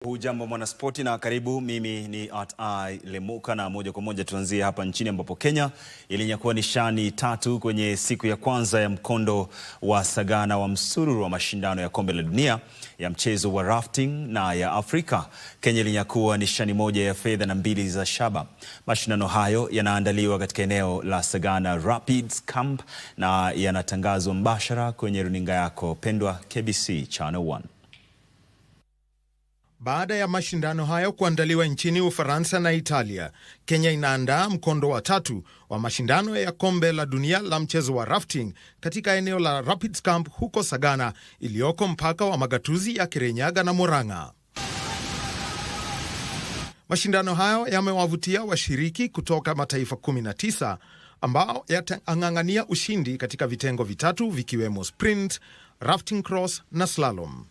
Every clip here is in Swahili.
Hujambo mwanaspoti na karibu. Mimi ni Lemuka na moja kwa moja tuanzie hapa nchini ambapo Kenya ilinyakua nishani 3 kwenye siku ya kwanza ya mkondo wa Sagana wa msururu wa mashindano ya kombe la dunia ya mchezo wa rafting na ya Afrika. Kenya ilinyakua nishani 1 ya fedha na 2 za shaba. Mashindano hayo yanaandaliwa katika eneo la Sagana Rapids Camp na yanatangazwa mbashara kwenye runinga yako pendwa KBC Channel 1. Baada ya mashindano hayo kuandaliwa nchini Ufaransa na Italia, Kenya inaandaa mkondo wa 3 wa mashindano ya kombe la dunia la mchezo wa rafting katika eneo la Rapids Camp huko Sagana, iliyoko mpaka wa magatuzi ya Kirinyaga na Murang'a. Mashindano hayo yamewavutia washiriki kutoka mataifa 19 ambao yatang'ang'ania ushindi katika vitengo vitatu vikiwemo sprint, rafting cross na slalom.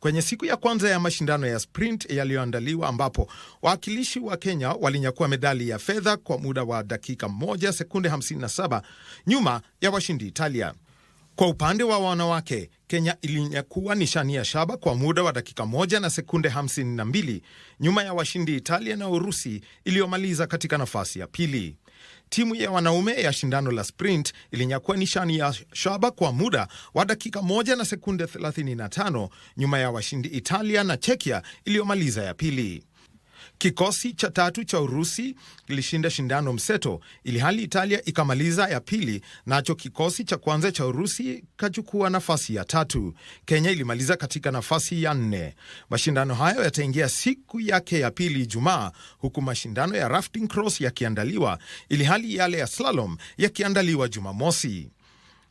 Kwenye siku ya kwanza ya mashindano ya sprint yaliyoandaliwa, ambapo wawakilishi wa Kenya walinyakua medali ya fedha kwa muda wa dakika 1 sekunde 57 nyuma ya washindi Italia. Kwa upande wa wanawake, Kenya ilinyakua nishani ya shaba kwa muda wa dakika 1 na sekunde 52 nyuma ya washindi Italia na Urusi iliyomaliza katika nafasi ya pili. Timu ya wanaume ya shindano la sprint ilinyakua nishani ya shaba kwa muda wa dakika 1 na sekunde 35 nyuma ya washindi Italia na Czechia iliyomaliza ya pili. Kikosi cha 3 cha Urusi kilishinda shindano mseto, ili hali Italia ikamaliza ya pili, nacho kikosi cha kwanza cha Urusi kachukua nafasi ya 3. Kenya ilimaliza katika nafasi ya 4. Mashindano hayo yataingia siku yake ya pili Ijumaa, huku mashindano ya rafting cross yakiandaliwa, ili hali yale ya slalom yakiandaliwa Jumamosi.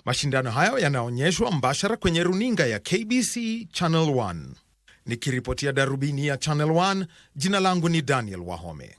Mashindano hayo yanaonyeshwa mbashara kwenye runinga ya KBC Channel 1. Nikiripotia darubini ya Channel 1, jina langu ni Daniel Wahome.